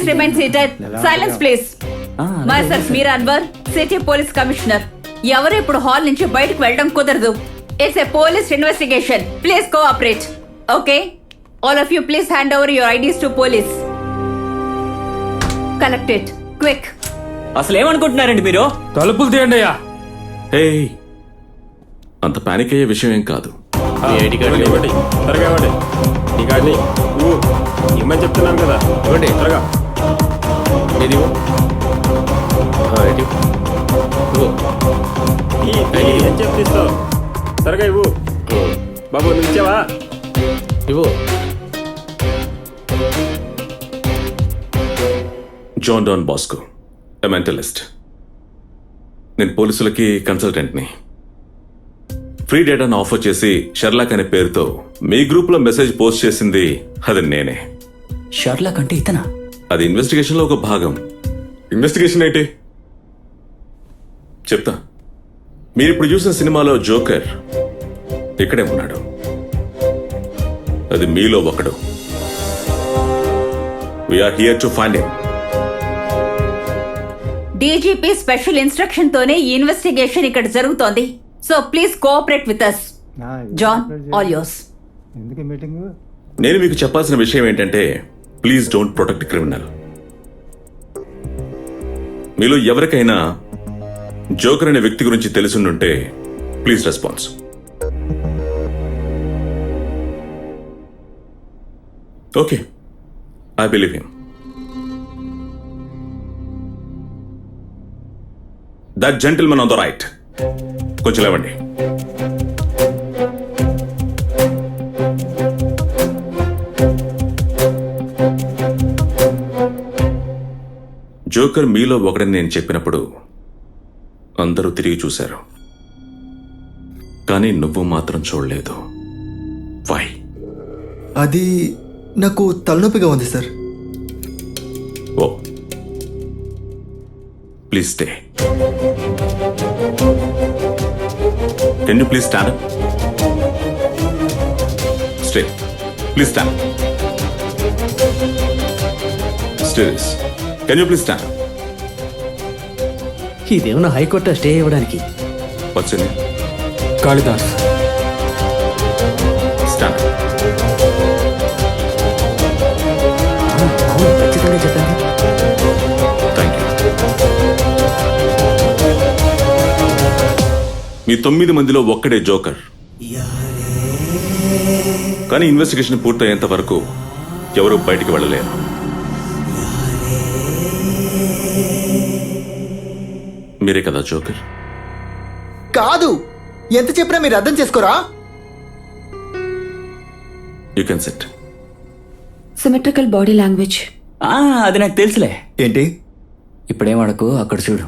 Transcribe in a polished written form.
Please remain seated. Silence please. My self Meera Anwar, city police commissioner. ఎవరు ఇప్పుడు hall నుంచి బయటకు వెళ్ళడం కుదరదు. It's a police investigation. Please cooperate. Okay, all of you please hand over your IDs to police. Collect it quick. అసలు ఏమనుకుంటున్నారండి మీరు? తలుపులు తీయండి అయ్యా. హే, అంత పానిక్ అయ్యే విషయం ఏం కాదు. ఐడి కార్డు ఇవ్వండి, త్వరగా ఇవ్వండి. ఈ కార్డుని ఇమ్మని చెప్తున్నాను కదా, ఇవ్వండి త్వరగా. ఇది ఏం చెప్తావు? త్వరగా ఇవ్వు బాబు. నువ్వు ఇచ్చావా? ఇవ్వు. జాన్ డాన్ బాస్కో, ఎ మెంటలిస్ట్. నేను పోలీసులకి కన్సల్టెంట్ని. ఫ్రీ డేటాను ఆఫర్ చేసి షర్లాక్ అనే పేరుతో మీ గ్రూప్లో మెసేజ్ పోస్ట్ చేసింది అది నేనే. షర్లాక్ అంటే ఇతనా? అది ఇన్వెస్టిగేషన్లో ఒక భాగం. ఇన్వెస్టిగేషన్ ఏంటి చెప్తా. మీరు ఇప్పుడు చూసిన సినిమాలో జోకర్ ఇక్కడే ఉన్నాడు. అది మీలో ఒకడు. We are here to find him. DGP special instruction తోనే ఈ ఇన్వెస్టిగేషన్ ఇక్కడ జరుగుతోంది. So please cooperate with us. John, all yours. నేను మీకు చెప్పాల్సిన విషయం ఏంటంటే, ప్లీజ్ డోంట్ ప్రొటెక్ట్ క్రిమినల్. మీలో ఎవరికైనా జోకర్ అనే వ్యక్తి గురించి తెలుసుండుంటే please response. Okay, I believe him. That gentleman on the right. కొంచెం లేవండి. జోకర్ మీలో ఒకడని నేను చెప్పినప్పుడు అందరూ తిరిగి చూశారు, కానీ నువ్వు మాత్రం చూడలేదు. వై? అది నాకు తలనొప్పిగా ఉంది sir. Oh, please stay. Can you please stand up? Stay. Please stand up. Stay this. Can you please stand up? ఇదేమన్నా హైకోర్టు స్టే ఇవ్వడానికి? What's your name? Kalidas. Stand up. అవును, ఖచ్చితంగా చెప్పండి. Thank you. మీ 9 మందిలో ఒక్కడే జోకర్. కానీ ఇన్వెస్టిగేషన్ పూర్తయ్యేంత వరకు ఎవరూ బయటికి వెళ్ళలేరు. మీరే కదా జోకర్? కాదు, ఎంత చెప్పినా మీరు అర్థం చేసుకోరా? You can set. Symmetrical body language. అది నాకు తెలుసులే. ఏంటి? ఇప్పుడేం అడకు, అక్కడ చూడు.